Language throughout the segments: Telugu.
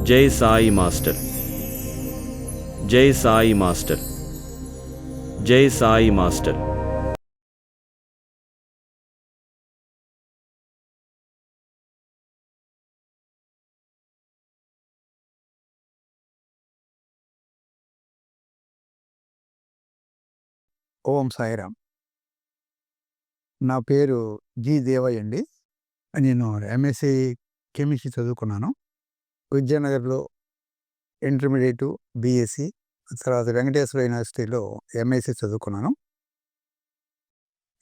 జై సాయి మాస్టర్. జై సాయి మాస్టర్. జై సాయి మాస్టర్. ఓం సాయిరామ్. నా పేరు జి దేవయ్య అండి. నేను ఎంఎస్సి కెమిస్ట్రీ చదువుకున్నాను. విద్యానగర్లో ఇంటర్మీడియట్, బీఎస్సీ, తర్వాత వెంకటేశ్వర యూనివర్సిటీలో ఎంఎస్సి చదువుకున్నాను.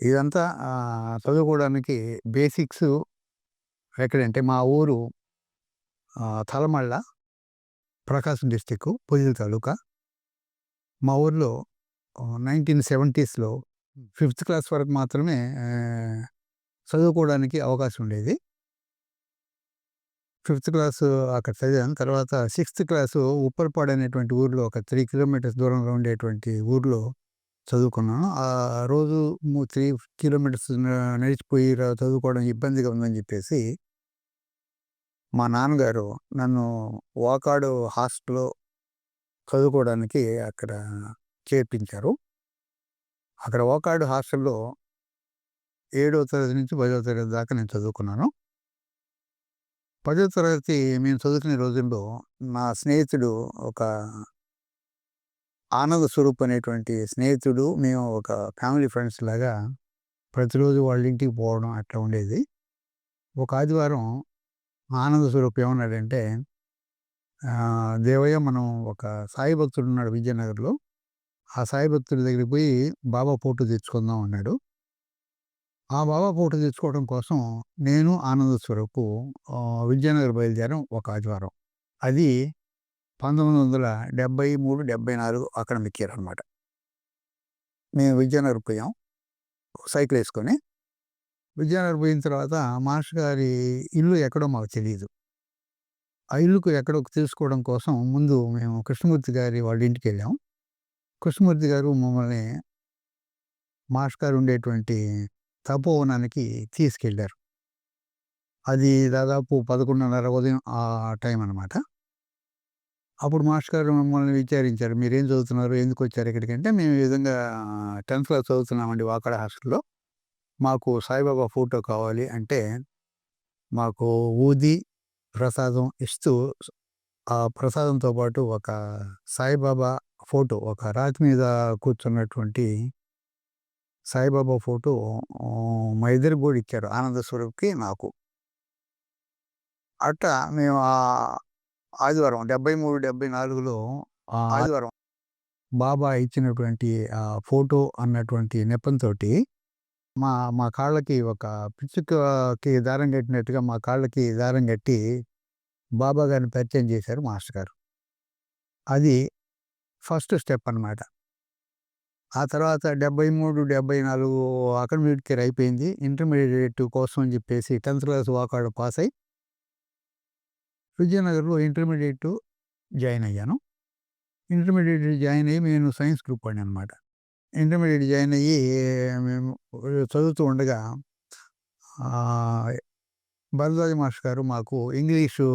ఇదంతా చదువుకోవడానికి బేసిక్స్ ఎక్కడంటే మా ఊరు తలమళ్ళ, ప్రకాశం డిస్టిక్, పొదిలి తాలూకా. మా ఊర్లో 1970s ఫిఫ్త్ క్లాస్ వరకు మాత్రమే చదువుకోవడానికి అవకాశం ఉండేది. ఫిఫ్త్ క్లాసు అక్కడ చదివాను. తర్వాత సిక్స్త్ క్లాసు ఉప్పరపాడు అనేటువంటి ఊర్లో, ఒక 3 కిలోమీటర్స్ దూరంలో ఉండేటువంటి ఊర్లో చదువుకున్నాను. ఆ రోజు 3 కిలోమీటర్స్ నడిచిపోయి చదువుకోవడం ఇబ్బందిగా ఉందని చెప్పేసి మా నాన్నగారు నన్ను వాకాడు హాస్టల్లో చదువుకోవడానికి అక్కడ చేర్పించారు. అక్కడ వాకాడు హాస్టల్లో 7వ తరగతి నుంచి 10వ తరగతి దాకా నేను చదువుకున్నాను. 10వ తరగతి మేము చదువుకునే రోజుల్లో నా స్నేహితుడు, ఒక ఆనంద స్వరూప్ అనేటువంటి స్నేహితుడు, మేము ఒక ఫ్యామిలీ ఫ్రెండ్స్ లాగా ప్రతిరోజు వాళ్ళ ఇంటికి పోవడం అట్లా ఉండేది. ఒక ఆదివారం ఆనంద స్వరూప్ ఏమన్నాడంటే, దేవయ్య, మనం ఒక సాయి భక్తుడు ఉన్నాడు విజయనగర్లో, ఆ సాయి భక్తుడి దగ్గరికి పోయి బాబా ఫోటో తెచ్చుకుందాం అన్నాడు. ఆ బాబా ఫోటో తెచ్చుకోవడం కోసం నేను, ఆనంద స్వరూపు విజయనగర్ బయలుదేరాం ఒక ఆదివారం. అది 1973, 74 అకాడమిక్ ఇయర్ అనమాట. మేము విజయనగర్ పోయాం సైకిల్ వేసుకొని. విజయనగర్ పోయిన తర్వాత మాస్టర్ గారి ఇల్లు ఎక్కడో మాకు తెలియదు. ఆ ఇల్లుకు ఎక్కడో తెలుసుకోవడం కోసం ముందు మేము కృష్ణమూర్తి గారి వాళ్ళ ఇంటికి వెళ్ళాం. కృష్ణమూర్తి గారు మమ్మల్ని మాస్టర్ గారు ఉండేటువంటి తపోవనానికి తీసుకెళ్ళారు. అది దాదాపు 11:30 ఉదయం ఆ టైం అనమాట. అప్పుడు మాస్టర్ గారు మమ్మల్ని విచారించారు, మీరేం చదువుతున్నారు, ఎందుకు వచ్చారు ఇక్కడికి అంటే, మేము ఈ విధంగా 10th క్లాస్ చదువుతున్నామండి వాకాడ హాస్టల్లో, మాకు సాయిబాబా ఫోటో కావాలి అంటే, మాకు ఊది ప్రసాదం ఇస్తూ, ఆ ప్రసాదంతో పాటు ఒక సాయిబాబా ఫోటో, ఒక రాతి మీద కూర్చున్నటువంటి సాయిబాబా ఫోటో మా ఇద్దరికి కూడా ఇచ్చారు, ఆనంద స్వరూప్కి, నాకు. అట్లా మేము ఆదివారం 73, 74లో ఆదివారం బాబా ఇచ్చినటువంటి ఫోటో అన్నటువంటి నెపంతో మా కాళ్ళకి ఒక పిచ్చుకకి దారం కట్టినట్టుగా మా కాళ్ళకి దారం కట్టి బాబా గారిని పరిచయం చేశారు మాస్టర్ గారు. అది ఫస్ట్ స్టెప్ అనమాట. ఆ తర్వాత 73, 74 అకాడమిక్ ఇయర్ అయిపోయింది. ఇంటర్మీడియట్ కోసం అని చెప్పేసి 10th క్లాస్ వాకాడు పాస్ అయ్యి విజయనగర్లో ఇంటర్మీడియట్ జాయిన్ అయ్యాను. ఇంటర్మీడియట్ జాయిన్ అయ్యి నేను సైన్స్ గ్రూప్ వాడిని అనమాట. ఇంటర్మీడియట్ జాయిన్ అయ్యి మేము చదువుతూ ఉండగా భరద్వాజ మాస్టర్ గారు మాకు ఇంగ్లీషు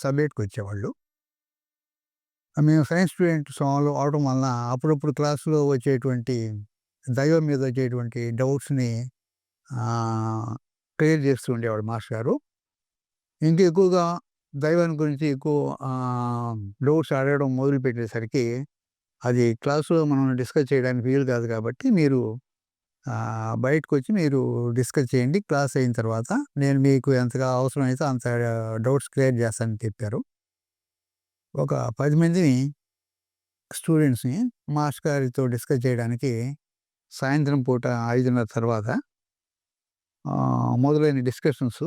సబ్జెక్ట్కి వచ్చేవాళ్ళు. మేము సైన్స్ స్టూడెంట్స్ అవడం వలన అప్పుడప్పుడు క్లాసులో వచ్చేటువంటి దైవం మీద వచ్చేటువంటి డౌట్స్ని క్లియర్ చేస్తూ ఉండేవాడు మాస్టర్ గారు. ఇంకా ఎక్కువగా దైవాన్ని గురించి ఎక్కువ డౌట్స్ అడగడం మొదలుపెట్టేసరికి అది క్లాసులో మనం డిస్కస్ చేయడానికి వీలు కాదు, కాబట్టి మీరు బయటకు వచ్చి మీరు డిస్కస్ చేయండి, క్లాస్ అయిన తర్వాత నేను మీకు ఎంతగా అవసరమైతే అంత డౌట్స్ క్లియర్ చేస్తానని చెప్పారు. ఒక 10 మందిని స్టూడెంట్స్ని మాస్టర్ గారితో డిస్కస్ చేయడానికి సాయంత్రం పూట 5:30 తర్వాత మొదలైన డిస్కషన్స్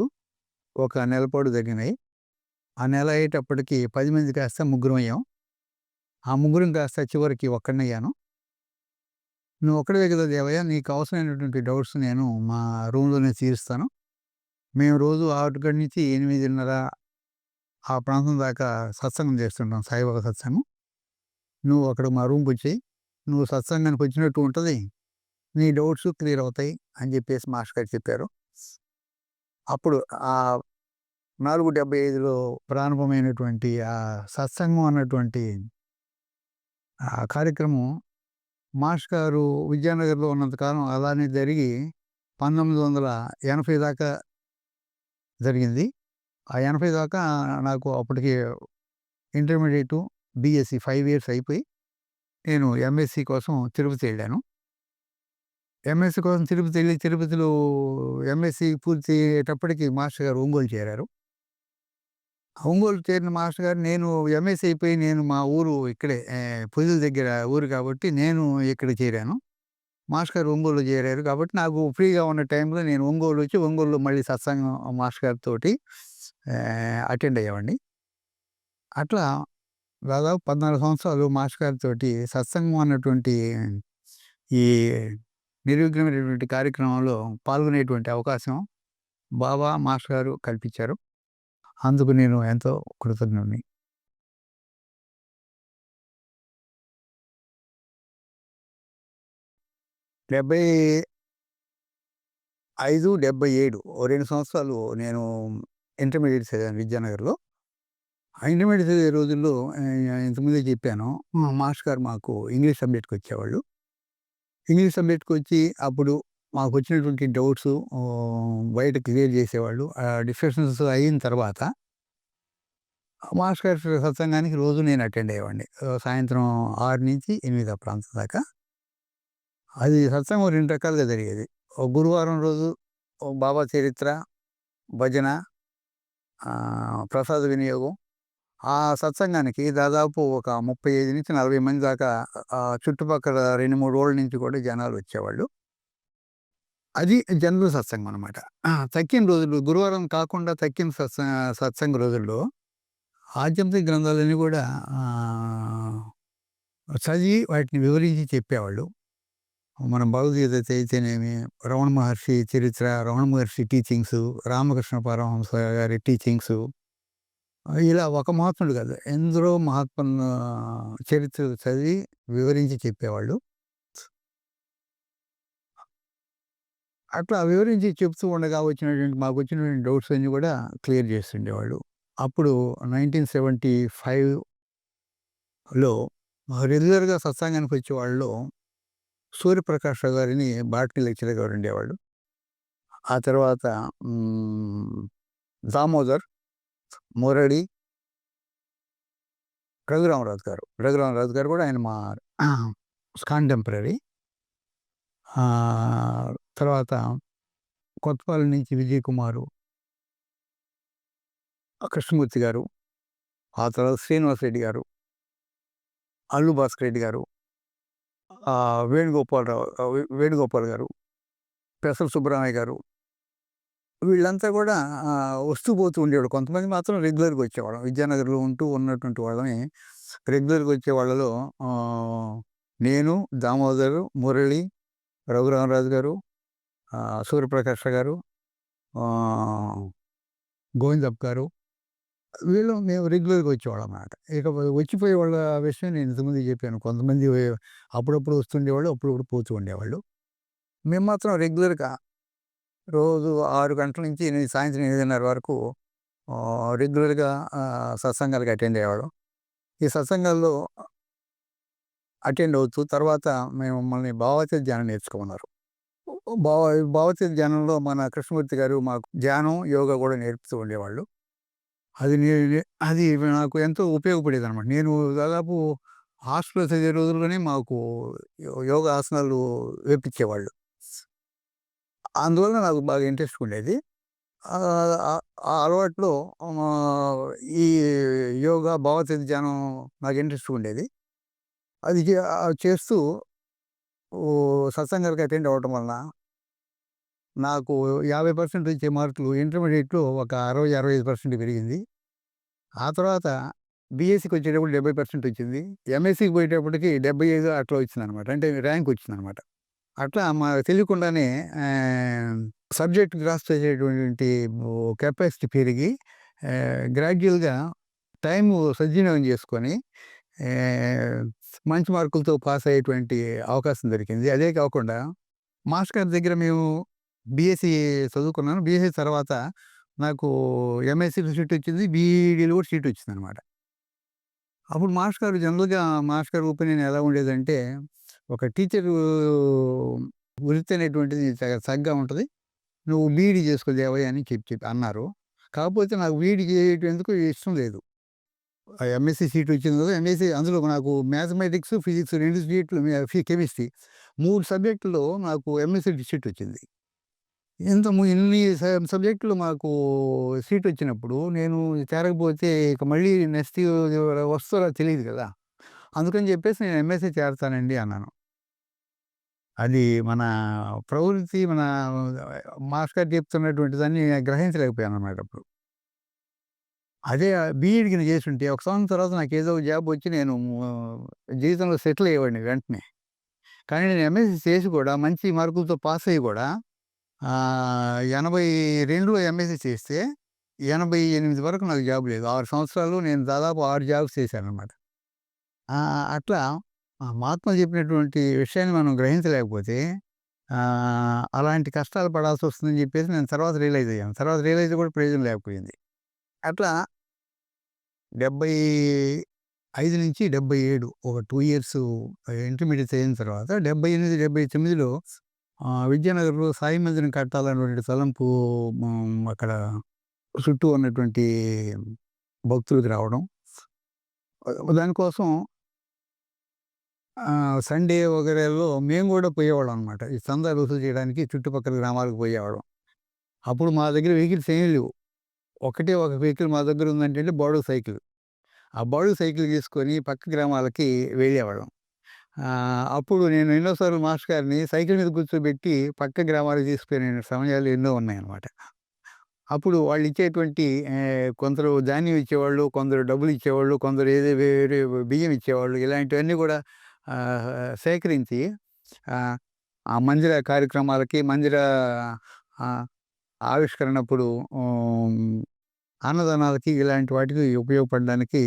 ఒక నెల పాటు జరిగినాయి. ఆ నెల అయ్యేటప్పటికి 10 మంది కాస్త ముగ్గురం అయ్యాం. ఆ ముగ్గురం కాస్త చివరికి ఒక్కడినయ్యాను. నువ్వు ఒక్కడివే కదా దేవయ్య, నీకు అవసరమైనటువంటి డౌట్స్ నేను మా రూమ్లోనే తీరుస్తాను. మేము రోజు 6 నుంచి 8:30 ఆ ప్రాంతం దాకా సత్సంగం చేస్తుంటాం, సాయిబాబా సత్సంగం. నువ్వు అక్కడ మా రూమ్కి వచ్చి, నువ్వు సత్సంగానికి వచ్చినట్టు ఉంటుంది, నీ డౌట్స్ క్లియర్ అవుతాయి అని చెప్పేసి మాస్టర్ గారు చెప్పారు. అప్పుడు 4:75లో ప్రారంభమైనటువంటి ఆ సత్సంగం అన్నటువంటి ఆ కార్యక్రమం మాస్టర్ గారు విద్యానగర్‌లో ఉన్నంత కాలం అలానే జరిగి 1980 దాకా జరిగింది. ఆ 80 దాకా నాకు అప్పటికి ఇంటర్మీడియేటు, బీఎస్సీ 5 ఇయర్స్ అయిపోయి నేను ఎంఎస్సీ కోసం తిరుపతి వెళ్ళాను. ఎంఎస్సీ కోసం తిరుపతి వెళ్ళి తిరుపతిలో ఎంఎస్సీ పూర్తి అయ్యేటప్పటికి మాస్టర్ గారు ఒంగోలు చేరారు. ఒంగోలు చేరిన మాస్టర్ గారు నేను ఎంఎస్సీ అయిపోయి నేను మా ఊరు ఇక్కడే పొదిలి దగ్గర ఊరు కాబట్టి నేను ఇక్కడ చేరాను. మాస్టర్ గారు ఒంగోలులో చేరారు కాబట్టి నాకు ఫ్రీగా ఉన్న టైంలో నేను ఒంగోలు వచ్చి ఒంగోలులో మళ్ళీ సత్సంగం మాస్టర్ గారితోటి అటెండ్ అయ్యేవాడిని. అట్లా దాదాపు 14 సంవత్సరాలు మాస్టర్ గారితోటి సత్సంగం అన్నటువంటి ఈ నిర్విఘ్నమైనటువంటి కార్యక్రమంలో పాల్గొనేటువంటి అవకాశం బాబా, మాస్టర్ గారు కల్పించారు. అందుకు నేను ఎంతో కృతజ్ఞుడిని. 75, 77 ఓ 2 సంవత్సరాలు నేను ఇంటర్మీడియేట్ చదివాను విద్యానగర్‌లో. ఆ ఇంటర్మీడియేట్ చదివే రోజుల్లో ఇంతకుముందే చెప్పాను. మాస్టర్ గారు మాకు ఇంగ్లీష్ సబ్జెక్ట్‌కి వచ్చేవాళ్ళు. ఇంగ్లీష్ సబ్జెక్ట్‌కి వచ్చి అప్పుడు మాకొచ్చినటువంటి డౌట్స్ బయట క్లియర్ చేసేవాళ్ళు. డిస్కషన్స్ అయిన తర్వాత మాస్టర్ గారి సత్సంగానికి రోజు నేను అటెండ్ అయ్యేవాడిని. సాయంత్రం 6-8 ఆ ప్రాంతం దాకా. అది సత్సంగం 2 రకాలుగా జరిగేది. గురువారం రోజు బాబా చరిత్ర, భజన, ప్రసాద వినియోగం. ఆ సత్సంగానికి దాదాపు ఒక 35-40 మంది దాకా చుట్టుపక్కల 2, 3 ఊళ్ళ నుంచి కూడా జనాలు వచ్చేవాళ్ళు. అది జనరల్ సత్సంగం అనమాట. తక్కిన రోజులు గురువారం కాకుండా తక్కిన సత్సంగ రోజుల్లో ఆధ్యాత్మిక గ్రంథాలన్నీ కూడా చదివి వాటిని వివరించి చెప్పేవాళ్ళు. మనం భగవద్గీత అయితేనేమి, రమణ మహర్షి చరిత్ర, రమణ మహర్షి టీచింగ్సు, రామకృష్ణ పరమహంస గారి టీచింగ్సు, ఇలా ఒక మహాత్ముడు కాదు, ఎందరో మహాత్ముల చరిత్రలు చదివి వివరించి చెప్పేవాళ్ళు. అట్లా వివరించి చెప్తూ ఉండగా మాకు వచ్చినటువంటి డౌట్స్ అన్నీ కూడా క్లియర్ చేస్తుండేవాళ్ళు. అప్పుడు 1975లో రెగ్యులర్గా సత్సంగానికి వచ్చే వాళ్ళలో సూర్యప్రకాష్ రావు గారిని బాటనీ లెక్చరర్‌గా ఉండేవాళ్ళు. ఆ తర్వాత దామోదర్, మురళి, రఘురామరాజు గారు. రఘురామరాజు గారు కూడా ఆయన మా కాంటెంపరరీ. తర్వాత కొత్తపల్లి నుంచి విజయ్ కుమారు, కృష్ణమూర్తి గారు, ఆ తర్వాత శ్రీనివాసరెడ్డి గారు, అల్లు భాస్కర్ రెడ్డి గారు, వేణుగోపాల్ గారు, పెసల సుబ్బరామయ్య గారు, వీళ్ళంతా కూడా వస్తూ పోతూ ఉండేవాళ్ళు. కొంతమంది మాత్రం రెగ్యులర్‌గా వచ్చేవాళ్ళం. విద్యానగర్‌లో ఉంటూ ఉన్నటువంటి వాళ్ళని రెగ్యులర్‌గా వచ్చే వాళ్ళలో నేను, దామోదరు, మురళి, రఘురామరాజు గారు, సూర్యప్రకాష్ గారు, గోవిందప్ప గారు, వీళ్ళు మేము రెగ్యులర్‌గా వచ్చేవాళ్ళం అన్నమాట. ఇక వచ్చిపోయే వాళ్ళ విషయం నేను ఇంతకుముందు చెప్పాను. కొంతమంది అప్పుడప్పుడు వస్తుండేవాళ్ళు, అప్పుడప్పుడు పోతూ ఉండేవాళ్ళు. మేము మాత్రం రెగ్యులర్‌గా రోజు 6 గంటల నుంచి సాయంత్రం 8:30 వరకు రెగ్యులర్‌గా సత్సంగాలకి అటెండ్ అయ్యేవాళ్ళం. ఈ సత్సంగాల్లో అటెండ్ అవుతూ తర్వాత మమ్మల్ని భావోద్వేగ ధ్యానం నేర్చుకోమన్నారు. భావోద్వేగ ధ్యానంలో మన కృష్ణమూర్తి గారు మాకు ధ్యానం, యోగా కూడా నేర్పుతూ ఉండేవాళ్ళు. అది నాకు ఎంతో ఉపయోగపడేదనమాట. నేను దాదాపు హాస్టల్‌లో చదివే రోజుల్లోనే మాకు యోగా ఆసనాలు వేపించేవాళ్ళు. అందువల్ల నాకు బాగా ఇంట్రెస్ట్‌గా ఉండేది. ఆ అలవాట్లో ఈ యోగా, భావోద్వేగ ధ్యానం నాకు ఇంట్రెస్ట్‌గా ఉండేది. అది చేస్తూ సత్సంగాలకి అటెండ్ అవ్వటం వలన నాకు 50% వచ్చే మార్కులు ఇంటర్మీడియేట్‌లో ఒక 60, 65% పెరిగింది. ఆ తర్వాత బీఎస్సీకి వచ్చేటప్పుడు 70% వచ్చింది. ఎంఎస్సీకి పోయేటప్పటికి 75 అట్లా వచ్చిందనమాట. అంటే ర్యాంక్ వచ్చిందనమాట. అట్లా తెలియకుండానే సబ్జెక్ట్ గ్రాస్ప్ చేసేటువంటి కెపాసిటీ పెరిగి గ్రాడ్యుయల్‌గా టైము సద్వినియోగం చేసుకొని మంచి మార్కులతో పాస్ అయ్యేటువంటి అవకాశం దొరికింది. అదే కాకుండా మాస్టర్ గారి దగ్గర మేము బీఎస్సీ చదువుకున్నాను. బీఎస్సీ తర్వాత నాకు ఎంఎస్సీలో సీట్ వచ్చింది. బీఈడీలో కూడా సీట్ వచ్చిందనమాట. అప్పుడు మాస్టర్ గారు జనరల్‌గా మాస్టర్ గారి ఒపీనియన్ ఎలా ఉండేదంటే, ఒక టీచరు వృత్తి అనేటువంటిది చక్కగా ఉంటది. నువ్వు బీఈడీ చేసుకో దేవయ్య అని అన్నారు. కాకపోతే నాకు బీఈడీ చేయటం ఇష్టం లేదు. ఆ ఎంఎస్సీ సీట్ వచ్చింది కదా! ఎంఎస్సీ అందులో నాకు మ్యాథమెటిక్స్, ఫిజిక్స్ 2 సీట్లు కెమిస్ట్రీ 3 సబ్జెక్టుల్లో నాకు ఎంఎస్సీ సీట్ వచ్చింది. ఇన్ని సబ్జెక్టులు మాకు సీట్ వచ్చినప్పుడు నేను చేరకపోతే ఇక మళ్ళీ నెక్స్ట్ వస్తదో తెలీదు కదా! అందుకని చెప్పేసి నేను ఎంఎస్సీ చేరతానండి అన్నాను. అది మన ప్రవృత్తి మన మాస్టర్ గారు చెప్తున్నటువంటి దాన్ని గ్రహించలేకపోయానన్నమాట అప్పుడు. అదే బీఈడీ గిన చేసుంటే ఒక సంవత్సరం తర్వాత నాకేదో జాబ్ వచ్చి నేను జీవితంలో సెటిల్ అయ్యేవాడిని వెంటనే. కానీ నేను ఎంఎస్సీ చేసి కూడా మంచి మార్కులతో పాస్ అయ్యి కూడా 82లో ఎంఎస్సీ చేస్తే 88 వరకు నాకు జాబ్ లేదు. 6 సంవత్సరాలు నేను దాదాపు 6 జాబ్స్ చేశాననమాట. అట్లా మహాత్మా చెప్పినటువంటి విషయాన్ని మనం గ్రహించలేకపోతే అలాంటి కష్టాలు పడాల్సొస్తుందని చెప్పేసి నేను తర్వాత రియలైజ్ అయ్యాను. తర్వాత రియలైజ్ కూడా ప్రయోజనం లేకపోయింది. అట్లా 75-77 ఒక 2 ఇయర్స్ ఇంటర్మీడియేట్ అయిన తర్వాత 78, 79లో విద్యానగర్‌లో సాయి మందిరం కట్టాలనేటువంటి తలంపు అక్కడ చుట్టూ ఉన్నటువంటి భక్తులకి రావడం. దానికోసం సండే వగైరాలో మేము కూడా పోయేవాళ్ళం అనమాట. ఈ చందాలు వసూలు చేయడానికి చుట్టుపక్కల గ్రామాలకు పోయేవాళ్ళం. అప్పుడు మా దగ్గర వెహికల్స్ ఏమీ లేవు. ఒకటే ఒక వెహికల్ మా దగ్గర ఉందంటే బాడుగ సైకిల్. ఆ బాడుగ సైకిల్ తీసుకొని పక్క గ్రామాలకి వెళ్ళేవాళ్ళం. అప్పుడు నేను ఎన్నో సార్లు మాస్టర్ గారిని సైకిల్ మీద కూర్చోబెట్టి పక్క గ్రామాలకు తీసుకుపోయిన సమయాలు ఎన్నో ఉన్నాయన్నమాట. అప్పుడు వాళ్ళు ఇచ్చేటువంటి కొందరు ధాన్యం ఇచ్చేవాళ్ళు, కొందరు డబ్బులు ఇచ్చేవాళ్ళు, కొందరు ఏదో వేరే బియ్యం ఇచ్చేవాళ్ళు. ఇలాంటివన్నీ కూడా సేకరించి ఆ మందిర కార్యక్రమాలకి, మందిర ఆవిష్కరణప్పుడు అన్నదానాలకి ఇలాంటి వాటికి ఉపయోగపడడానికి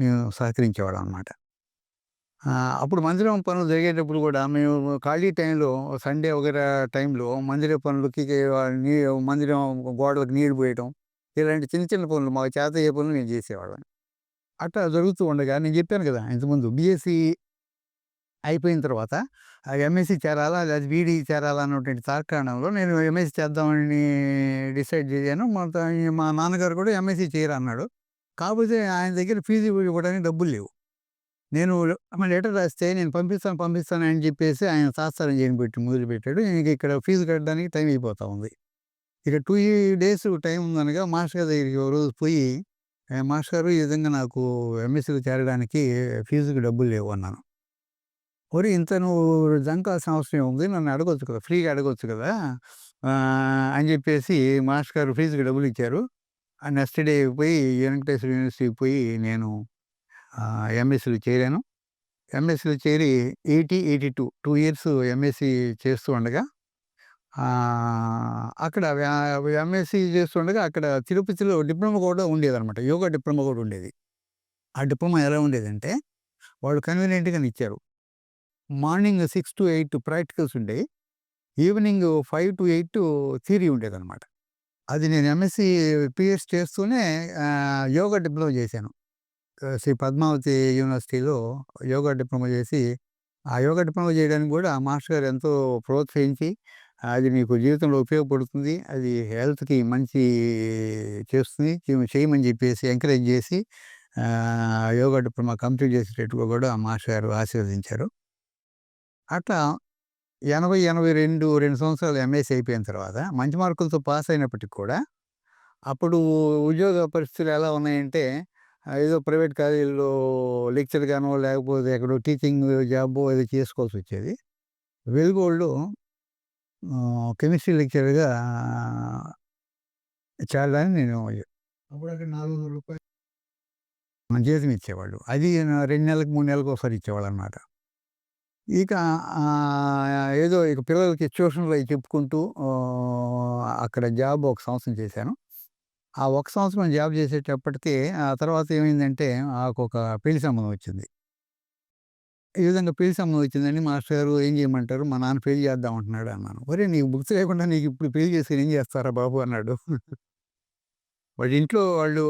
మేము సహకరించేవాళ్ళం అనమాట. అప్పుడు మందిరం పనులు జరిగేటప్పుడు కూడా మేము ఖాళీ టైంలో సండే వగైరా టైంలో మందిర పనులకి మందిరం గోడలకు నీళ్లు పోయటం ఇలాంటి చిన్న చిన్న పనులు మాకు చేతయ్యే పనులు నేను చేసేవాళ్ళం. అట్లా జరుగుతూ ఉండగా నేను చెప్పాను కదా ఇంతకుముందు బీఎస్సీ అయిపోయిన తర్వాత ఎంఎస్సీ చేరాలా లేదా బీఈడీ చేరాలా అన్నటువంటి తార్కాణంలో నేను ఎంఎస్సీ చేద్దామని డిసైడ్ చేశాను. మా నాన్నగారు కూడా ఎంఎస్సీ చేయరన్నాడు. కాకపోతే ఆయన దగ్గర ఫీజు ఇవ్వడానికి డబ్బులు లేవు. నేను లెటర్ రాస్తే నేను పంపిస్తాను అని చెప్పేసి ఆయన తాత్సారం చేయని మొదలుపెట్టాడు. ఇక్కడ ఫీజు కట్టడానికి టైం అయిపోతా ఉంది. ఇక 2 డేస్ టైం ఉందనగా మాస్టర్ గారి దగ్గరికి ఓ రోజు పోయి, మాస్టర్ గారు ఈ విధంగా నాకు ఎంఎస్సీలో చేరడానికి ఫీజుకి డబ్బులు లేవు అన్నాను. ఒరేయ్! ఇంత నువ్వు జంకాల్సిన అవసరం ఏముంది? నన్ను అడగొచ్చు కదా! ఫ్రీగా అడగొచ్చు కదా! అని చెప్పేసి మాస్టర్ గారు ఫీజుకి డబ్బులు ఇచ్చారు. నెక్స్ట్ డే పోయి వెంకటేశ్వర యూనివర్సిటీకి పోయి నేను ఎంఎస్సీలో చేరాను. ఎంఎస్సీలో చేరి 82 2 ఇయర్స్ ఎంఎస్సీ చేస్తూ ఉండగా అక్కడ ఎంఎస్సీ చేస్తుండగా అక్కడ తిరుపతిలో డిప్లొమా కూడా ఉండేదనమాట. యోగా డిప్లొమా కూడా ఉండేది. ఆ డిప్లొమా ఎలా ఉండేదంటే వాళ్ళు కన్వీనియంట్‌గానే ఇచ్చారు. మార్నింగ్ 6-8 ప్రాక్టికల్స్ ఉండేవి. ఈవినింగ్ 5-8 థియరీ ఉండేదనమాట. అది నేను ఎంఎస్సీ పీఎస్ చేస్తూనే యోగా డిప్లొమా చేశాను. శ్రీ పద్మావతి యూనివర్సిటీలో యోగా డిప్లొమా చేసి, ఆ యోగా డిప్లొమా చేయడానికి కూడా మాస్టర్ గారు ఎంతో ప్రోత్సహించి, అది నీకు జీవితంలో ఉపయోగపడుతుంది, అది హెల్త్‌కి మంచి చేస్తుంది, చేయమని చెప్పేసి ఎంకరేజ్ చేసి యోగా డిప్లొమా కంప్లీట్ చేసేటట్టుగా కూడా మాస్టర్ గారు ఆశీర్వదించారు. అట్లా 80, 82 2 సంవత్సరాలు ఎంఎస్సీ అయిపోయిన తర్వాత మంచి మార్కులతో పాస్ అయినప్పటికి కూడా అప్పుడు ఉద్యోగ పరిస్థితులు ఎలా ఉన్నాయంటే ఏదో ప్రైవేట్ కాలేజీలో లెక్చర్‌గానో లేకపోతే ఎక్కడో టీచింగ్ జాబో ఏదో చేసుకోవాల్సొచ్చేది. వెలుగోళ్ళు కెమిస్ట్రీ లెక్చరర్‌గా చేరడానికి నేను అప్పుడు అక్కడ రూ. 400 జీతం ఇచ్చేవాళ్ళు. అది 2 నెలలకు, 3 నెలలకు ఒకసారి ఇచ్చేవాళ్ళనమాట. ఇక ఏదో ఇక పిల్లలకి ట్యూషన్‌లు అయి చెప్పుకుంటూ అక్కడ జాబ్ ఒక సంవత్సరం చేశాను. ఆ ఒక సంవత్సరం జాబ్ చేసేటప్పటికి ఆ తర్వాత ఏమైందంటే నాకొక పెళ్లి సంబంధం వచ్చింది. ఈ విధంగా పెళ్లి సంబంధం వచ్చిందని మాస్టర్ గారు ఏం చేయమంటారు? మా నాన్న పెళ్లి చేద్దాం అంటున్నాడు అన్నాను. ఒరేయ్! నీకు బుక్స్ లేకుండా నీకు ఇప్పుడు పెళ్లి చేసి ఏం చేస్తారా బాబు అన్నాడు. వాళ్ళ ఇంట్లో వాళ్ళు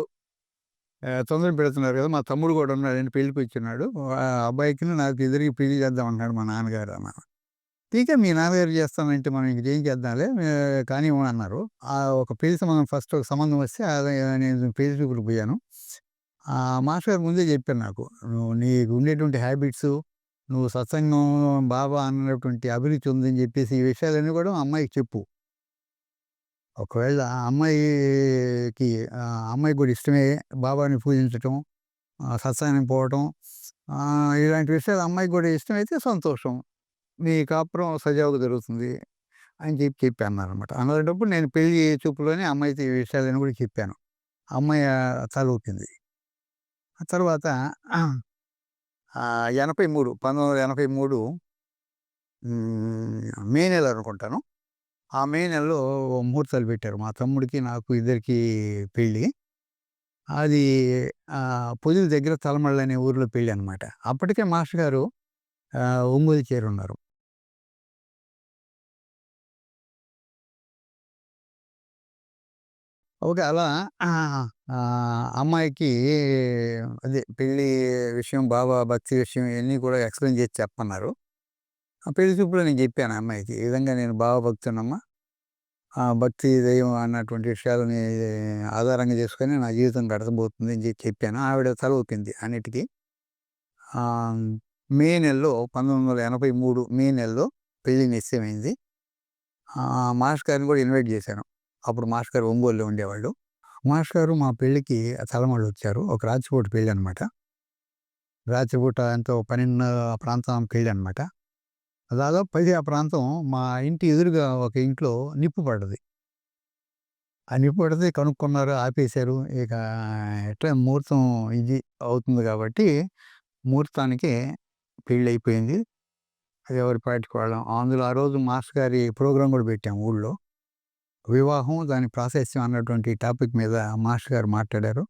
తొందర పెడుతున్నారు కదా! మా తమ్ముడు కూడా ఉన్నాడండి, పెళ్ళికొచ్చున్నాడు. ఆ అబ్బాయికిను నాకు ఇద్దరికి పెళ్లి చేద్దాం అంటున్నాడు మా నాన్నగారు అన్నారు. ఠీకే మీ నాన్నగారు చేస్తానంటే మనం ఇంకేం చేద్దాంలే కానివ్వండి అన్నారు. ఒక పెళ్లి సంబంధం ఫస్ట్ ఒక సంబంధం వస్తే అది నేను పెళ్లి చూపులకు పోయాను. మాస్టర్ గారు ముందే చెప్పారు నాకు. "నువ్వు నీకు ఉండేటువంటి హ్యాబిట్సు, నువ్వు సత్సంగం బాబా అన్నటువంటి అభిరుచి ఉందని చెప్పేసి ఈ విషయాలన్నీ కూడా అమ్మాయికి చెప్పు. ఒకవేళ ఆ అమ్మాయికి అమ్మాయికి కూడా ఇష్టమే బాబాని పూజించటం, సత్సంగానికి పోవటం, ఇలాంటి విషయాలు అమ్మాయికి కూడా ఇష్టమైతే సంతోషం. మీ కాపురం సజావుగా జరుగుతుంది" అని చెప్పి అన్నారనమాట. అనేటప్పుడు నేను పెళ్లి చూపులోనే అమ్మాయితో ఈ విషయాలన్నీ కూడా చెప్పాను. అమ్మాయి తల ఊపింది. ఆ తర్వాత 83 1983 మే నెల అనుకుంటాను. ఆ మే నెలలో ముహూర్తాలు పెట్టారు. మా తమ్ముడికి, నాకు ఇద్దరికీ పెళ్లి. అది పొదిలి దగ్గర తలమళ్ళ అనే ఊర్లో పెళ్ళనమాట. అప్పటికే మాస్టర్ గారు ఒంగోలు చేరున్నారు. ఓకే. అలా అమ్మాయికి అదే పెళ్లి విషయం, బాబా భక్తి విషయం ఇయన్నీ కూడా ఎక్స్‌ప్లెయిన్ చేసి చెప్పమన్నారు. ఆ పెళ్లి చూపులో నేను చెప్పాను ఆ అమ్మాయికి. ఈ విధంగా నేను బాబా భక్తుడినమ్మా. భక్తి, దైవం అన్నటువంటి విషయాలని ఆధారంగా చేసుకొని నా జీవితం గడచబోతుంది అని చెప్పాను. ఆవిడ తల ఊపింది అన్నిటికి. ఆహ్, మే నెలలో 1983 మే నెలలో పెళ్లి నిశ్చయమైంది. మాస్టర్ గారిని కూడా ఇన్వైట్ చేశాను. అప్పుడు మాస్టర్ గారు ఒంగోలులో ఉండేవాళ్ళు. మాస్టర్ గారు మా పెళ్ళికి తలమళ్ళొచ్చారు. ఒక రాత్రిపూట పెళ్ళనమాట. రాత్రిపూట ఎంతో 12 ఆ ప్రాంతం పెళ్ళనమాట. దాదాపు 10 ఆ ప్రాంతం మా ఇంటి ఎదురుగా ఒక ఇంట్లో నిప్పు పడ్డది. ఆ నిప్పు పడితే కనుక్కున్నారు, ఆపేశారు. ఇక ఎట్లా ముహూర్తం ఇది అవుతుంది కాబట్టి, ముహూర్తానికే పెళ్ళయిపోయింది. ఎవరి పాటికి వాళ్ళం. అందులో ఆ రోజు మాస్టర్ గారి ప్రోగ్రామ్ కూడా పెట్టాం ఊళ్ళో. వివాహం, దాని ప్రాశస్త్యం అన్నటువంటి టాపిక్ మీద మాస్టర్ గారు మాట్లాడారు.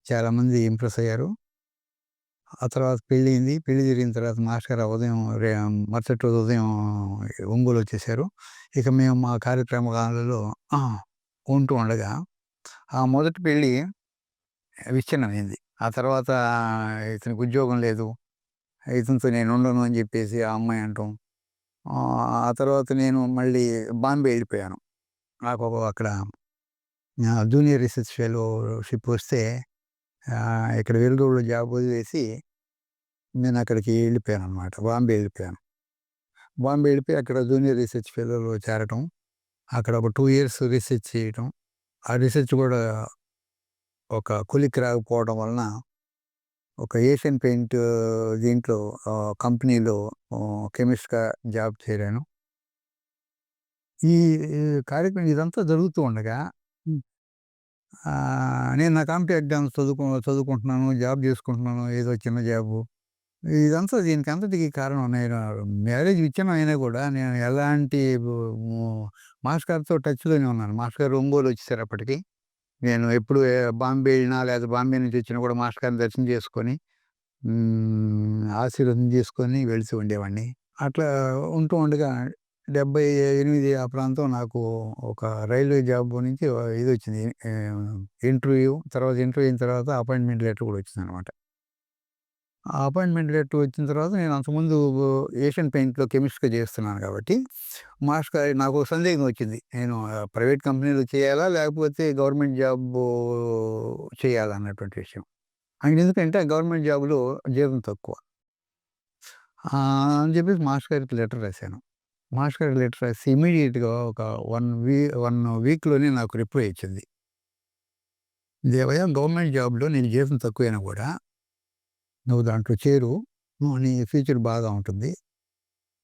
చాలామంది ఇంప్రెస్ అయ్యారు. ఆ తర్వాత పెళ్ళయింది. పెళ్లి జరిగిన తర్వాత మాస్టర్ గారు ఉదయం మరుసటి రోజు ఉదయం ఒంగోలు వచ్చేసారు. ఇక మేము మా కార్యక్రమాలలో ఉంటూ ఉండగా, ఆ మొదటి పెళ్ళి విచ్ఛిన్నమైంది. ఆ తర్వాత ఇతనికి ఉద్యోగం లేదు. ఇతనితో నేను ఉండను అని చెప్పేసి ఆ అమ్మాయి అనటం. ఆ తర్వాత నేను మళ్ళీ బాంబే వెళ్ళిపోయాను. నాకు అక్కడ జూనియర్ రీసెర్చ్ ఫెలోషిప్ వస్తే ఇక్కడ వెలుగొండలో జాబ్ వదిలేసి నేను అక్కడికి వెళ్ళిపోయాననమాట. బాంబే వెళ్ళిపోయాను. బాంబే వెళ్ళిపోయి అక్కడ జూనియర్ రీసెర్చ్ ఫెలోలో చేరటం. అక్కడ ఒక 2 ఇయర్స్ రీసెర్చ్ చేయటం. ఆ రీసెర్చ్ కూడా ఒక కొలిక్కి రాకపోవడం వలన ఒక ఏషియన్ పెయింట్ దీంట్లో కంపెనీలో కెమిస్ట్‌గా జాబ్ చేరాను. ఈ ఈ కార్యక్రమం ఇదంతా జరుగుతూ ఉండగా నేను నా కాంపిటీటివ్ ఎగ్జామ్స్ చదువుకుంటున్నాను, జాబ్ చేసుకుంటున్నాను, ఏదో చిన్న జాబు. ఇదంతా దీనికంతటికి కారణం నేను మ్యారేజ్ విచ్ఛిన్నం అయినా కూడా నేను ఎలాంటి మాస్టర్ గారితో టచ్‌లోనే ఉన్నాను. మాస్టర్ గారు ఒంగోలు వచ్చేసారు అప్పటికి. నేను ఎప్పుడు బాంబే వెళ్ళినా లేకపోతే బాంబే నుంచి వచ్చినా కూడా మాస్టర్ గారిని దర్శనం చేసుకొని, ఆశీర్వాదం చేసుకొని వెళ్తూ ఉండేవాడిని. అట్లా ఉంటూ ఉండగా 78 ఆ ప్రాంతం నాకు ఒక రైల్వే జాబ్ నుంచి ఇదొచ్చింది. ఇంటర్వ్యూ. తర్వాత ఇంటర్వ్యూ అయిన తర్వాత అపాయింట్మెంట్ లెటర్ కూడా వచ్చిందనమాట. ఆ అపాయింట్మెంట్ లెటర్ వచ్చిన తర్వాత నేను అంతకుముందు ఏషియన్ పెయింట్‌లో కెమిస్ట్‌గా చేస్తున్నాను కాబట్టి, మాస్టర్ గారు నాకు ఒక సందేహం వచ్చింది. నేను ప్రైవేట్ కంపెనీలో చేయాలా? లేకపోతే గవర్నమెంట్ జాబు చేయాలా అన్నటువంటి విషయం. ఆయన ఎందుకంటే గవర్నమెంట్ జాబ్‌లో జీతం తక్కువ. అని చెప్పేసి మాస్టర్ గారికి లెటర్ రాశాను. మాస్టర్ గారికి లెటర్ రాసి ఇమ్మీడియేట్‌గా ఒక 1 వీక్‌లోనే నాకు రిప్లై వచ్చింది. "దేవయ్య, గవర్నమెంట్ జాబ్‌లో నీకు జీతం తక్కువైనా కూడా నువ్వు దాంట్లో చేరు. నీ ఫ్యూచర్ బాగా ఉంటుంది"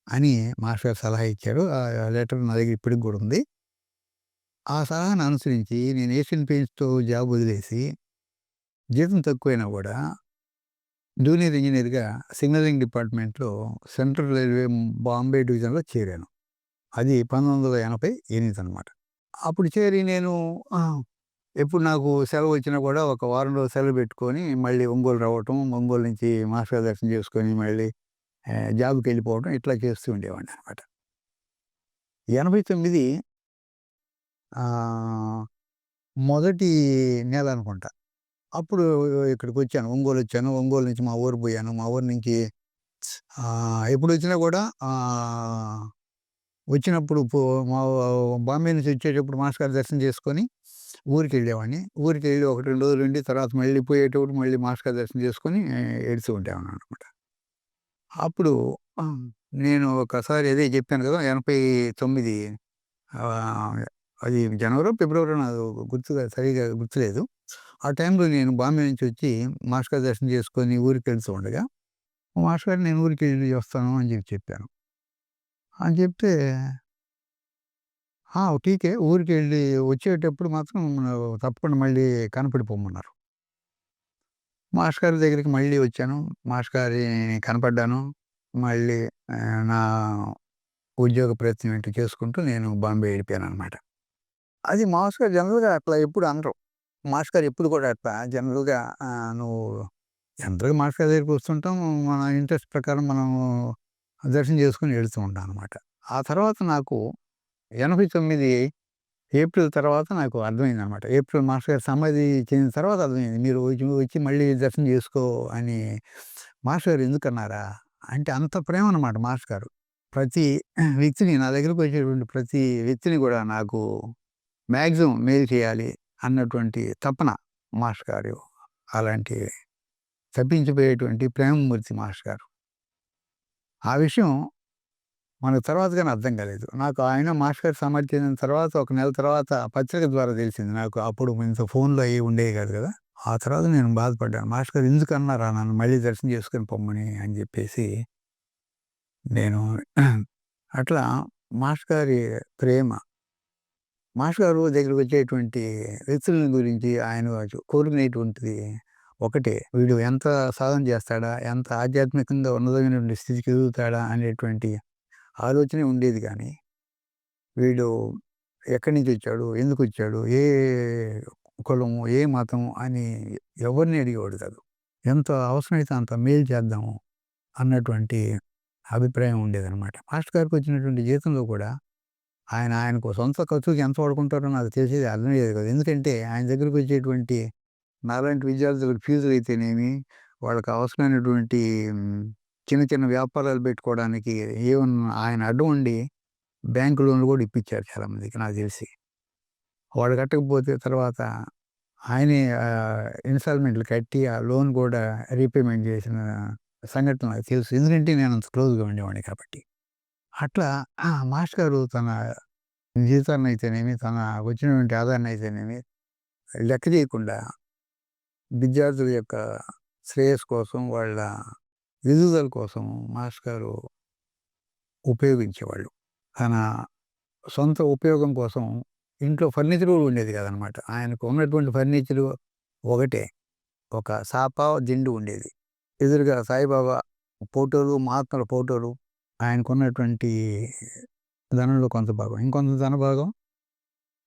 అని మాస్టర్ గారు సలహా ఇచ్చారు. ఆ లెటర్ నా దగ్గర ఇప్పటికి కూడా ఉంది. ఆ సలహాను అనుసరించి నేను ఏషియన్ పెయింట్స్‌తో జాబ్ వదిలేసి, జీతం తక్కువైనా కూడా జూనియర్ ఇంజినీర్‌గా సిగ్నలింగ్ డిపార్ట్మెంట్‌లో సెంట్రల్ రైల్వే బాంబే డివిజన్‌లో చేరాను. అది 1988 అనమాట. అప్పుడు చేరి నేను ఎప్పుడు నాకు సెలవు వచ్చినా కూడా ఒక వారం రోజులు సెలవు పెట్టుకొని మళ్ళీ ఒంగోలు రావటం, ఒంగోలు నుంచి మాస్టర్ గారి దర్శనం చేసుకొని మళ్ళీ జాబ్‌కెళ్ళిపోవడం ఇట్లా చేస్తూ ఉండేవాడిని అనమాట. 89 ఆహ్, మొదటి నెల అనుకుంటా. అప్పుడు ఇక్కడికొచ్చాను. ఒంగోలొచ్చాను. ఒంగోలు నుంచి మా ఊరు పోయాను. మా ఊరు నుంచి ఎప్పుడొచ్చినా కూడా వచ్చినప్పుడు మా బాంబే నుంచి వచ్చేటప్పుడు మాస్టర్ గారి దర్శనం చేసుకొని ఊరికెళ్ళేవాడిని. ఊరికెళ్ళి 1, 2 రోజులు ఉండి తర్వాత మళ్ళీ పోయేటప్పుడు మళ్ళీ మాస్టర్ గారి దర్శనం చేసుకొని ఎడుతూ ఉండేవాడిననమాట. అప్పుడు నేను ఒకసారి అదే చెప్పాను కదా! 89 ఆహ్, అది జనవరో, ఫిబ్రవరో నాకు సరిగ్గా గుర్తులేదు. ఆ టైంలో నేను బాంబే నుంచి వచ్చి మాస్టర్ గారి దర్శనం చేసుకొని ఊరికెళ్తూ ఉండగా, మాస్టర్ గారు నేను ఊరికెళ్ళి వస్తాను అని చెప్పాను. అని చెప్తే టీకే ఊరికెళ్ళి వచ్చేటప్పుడు మాత్రం తప్పకుండా మళ్ళీ కనపడి పొమ్మన్నారు. మాస్టర్ గారి దగ్గరికి మళ్ళీ వచ్చాను. మాస్టర్ గారిని కనపడ్డాను. మళ్ళీ నా ఉద్యోగ ప్రయత్నం ఏంటో చేసుకుంటూ నేను బాంబే వెళ్ళిపోయాననమాట. అది మాస్టర్ గారు జనరల్‌గా అట్లా ఎప్పుడు అనరు. మాస్టర్ గారు ఎప్పుడు కూడా అట్లా జనరల్‌గా నువ్వు జనరల్‌గా మాస్టర్ గారి దగ్గరికి వస్తుంటాం. మన ఇంట్రెస్ట్ ప్రకారం మనం దర్శనం చేసుకొని వెళ్తూ ఉంటాం అనమాట. ఆ తర్వాత నాకు 89 ఏప్రిల్ తర్వాత నాకు అర్థమైందనమాట. ఏప్రిల్ మాస్టర్ గారి సమాధి చెందిన తర్వాత అర్థమైంది. మీరు వచ్చి మళ్ళీ దర్శనం చేసుకో అని మాస్టర్ గారు ఎందుకన్నారా? అంటే అంత ప్రేమ అనమాట మాస్టర్ గారు. ప్రతి వ్యక్తిని నా దగ్గరికి వచ్చేటువంటి ప్రతి వ్యక్తిని కూడా నాకు మాక్సిమం మేలు చేయాలి అన్నటువంటి తపన మాస్టర్ గారు. అలాంటి తప్పించిపోయేటువంటి ప్రేమమూర్తి మాస్టర్ గారు. ఆ విషయం మనకు తర్వాత గాని అర్థం కాలేదు. నాకు ఆయన మాస్టర్ గారు సమాధి చెందిన తర్వాత ఒక నెల తర్వాత పత్రిక ద్వారా తెలిసింది నాకు. అప్పుడు ఇంత ఫోన్‌లు అయి ఉండేవి కాదు కదా! ఆ తర్వాత నేను బాధపడ్డాను. మాస్టర్ గారు ఎందుకన్నారా నన్ను మళ్ళీ దర్శనం చేసుకొని పొమ్మని అని చెప్పేసి నేను అట్లా మాస్టర్ గారి ప్రేమ, మాస్టర్ గారు దగ్గరికి వచ్చేటువంటి వ్యక్తుల గురించి ఆయన కోరుకునేటువంటిది ఒకటే. వీడు ఎంత సాధన చేస్తాడా? ఎంత ఆధ్యాత్మికంగా ఉన్నతమైనటువంటి స్థితికి ఎదుగుతాడా? అనేటువంటి ఆలోచనే ఉండేది గానీ, వీడు ఎక్కడి నుంచి వచ్చాడు? ఎందుకొచ్చాడు? ఏ కులము? ఏ మతం? అని ఎవరిని అడిగేవాడు కాదు. ఎంత అవసరమైతే అంత మేలు చేద్దాము అన్నటువంటి అభిప్రాయం ఉండేదనమాట. మాస్టర్ గారికి వచ్చినటువంటి జీతంలో కూడా ఆయనకు సొంత ఖర్చుకి ఎంత వాడుకుంటారో నాకు తెలిసేది అర్థమయ్యేది కాదు. ఎందుకంటే ఆయన దగ్గరికి వచ్చేటువంటి నాలాంటి విద్యార్థులకు ఫీజులైతేనేమి, వాళ్ళకి అవసరమైనటువంటి చిన్న చిన్న వ్యాపారాలు పెట్టుకోవడానికి ఆయన అడ్డం ఉండి బ్యాంక్ లోన్‌లు కూడా ఇప్పించారు చాలామందికి నాకు తెలిసి. వాళ్ళు కట్టకపోతే తర్వాత ఆయనే ఇన్‌స్టాల్‌మెంట్‌లు కట్టి ఆ లోన్ కూడా రీపేమెంట్ చేసిన సంఘటన నాకు తెలుసు. ఎందుకంటే నేను అంత క్లోజ్‌గా ఉండేవాడిని కాబట్టి. అట్లా మాస్టర్ గారు తన జీవితాన్నయితేనేమి, తన వచ్చినటువంటి ఆదాయాన్నయితేనేమి లెక్క చేయకుండా విద్యార్థుల యొక్క శ్రేయస్సు కోసం, వాళ్ళ ఎదుగుదల కోసం మాస్టర్ గారు ఉపయోగించేవాళ్ళు. తన సొంత ఉపయోగం కోసం ఇంట్లో ఫర్నిచర్ కూడా ఉండేది కాదనమాట. ఆయనకు ఉన్నటువంటి ఫర్నిచరు ఒకటే. ఒక సాప, దిండు ఉండేది. ఎదురుగా సాయిబాబా ఫోటోలు, మహాత్ముల ఫోటోలు, ఆయనకున్నటువంటి ధనంలో కొంత భాగం. ఇంకొంత ధనభాగం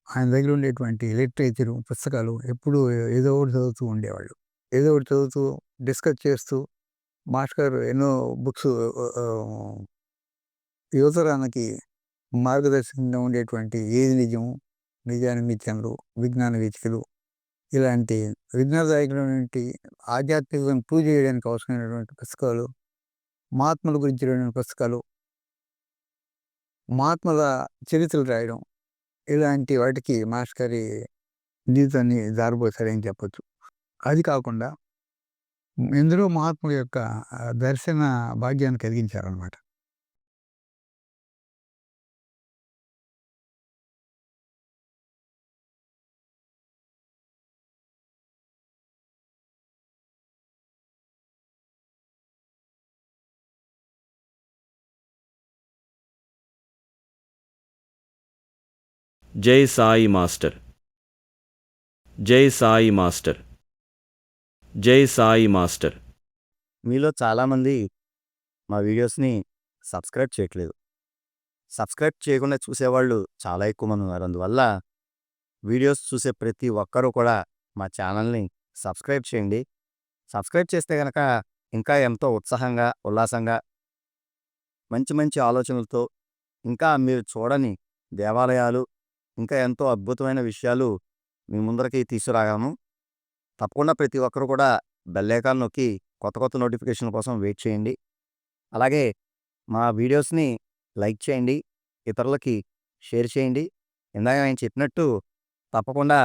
ఆయన దగ్గర ఉండేటువంటి లిటరేచరు, పుస్తకాలు ఎప్పుడూ ఏదో ఒకటి చదువుతూ ఉండేవాళ్ళు. ఏదో ఒకటి చదువుతూ, డిస్కస్ చేస్తూ మాస్టర్ గారు ఎన్నో బుక్స్ యువతరానికి మార్గదర్శకంగా ఉండేటువంటి ఏది నిజం, నిజానికి నిచ్చెనలు, విజ్ఞాన వీచికలు ఇలాంటి విజ్ఞానదాయకమైనటువంటి ఆధ్యాత్మికతను ప్రూవ్ చేయడానికి అవసరమైనటువంటి పుస్తకాలు, మహాత్ముల గురించినటువంటి పుస్తకాలు, మహాత్ముల చరిత్రలు రాయడం ఇలాంటి వాటికి మాస్టర్ గారి జీవితాన్ని ధారపోసారని చెప్పొచ్చు. అది కాకుండా ఎందరో మహాత్ముల యొక్క దర్శన భాగ్యాన్ని కలిగించారనమాట. జై సాయి మాస్టర్. జై సాయి మాస్టర్. జై సాయి మాస్టర్. మీలో చాలామంది మా వీడియోస్ని సబ్స్క్రైబ్ చేయట్లేదు. సబ్స్క్రైబ్ చేయకుండా చూసేవాళ్ళు చాలా ఎక్కువ మంది ఉన్నారు. అందువల్ల వీడియోస్ చూసే ప్రతి ఒక్కరూ కూడా మా ఛానల్ని సబ్స్క్రైబ్ చేయండి. సబ్స్క్రైబ్ చేస్తే కనుక ఇంకా ఎంతో ఉత్సాహంగా, ఉల్లాసంగా, మంచి మంచి ఆలోచనలతో, ఇంకా మీరు చూడని దేవాలయాలు, ఇంకా ఎంతో అద్భుతమైన విషయాలు మీ ముందరికి తీసుకురాగాను. తప్పకుండా ప్రతి ఒక్కరు కూడా బెల్ ఐకాన్ నొక్కి కొత్త కొత్త నోటిఫికేషన్ల కోసం వెయిట్ చేయండి. అలాగే మా వీడియోస్ని లైక్ చేయండి, ఇతరులకి షేర్ చేయండి. ఇందాక నేను చెప్పినట్టు తప్పకుండా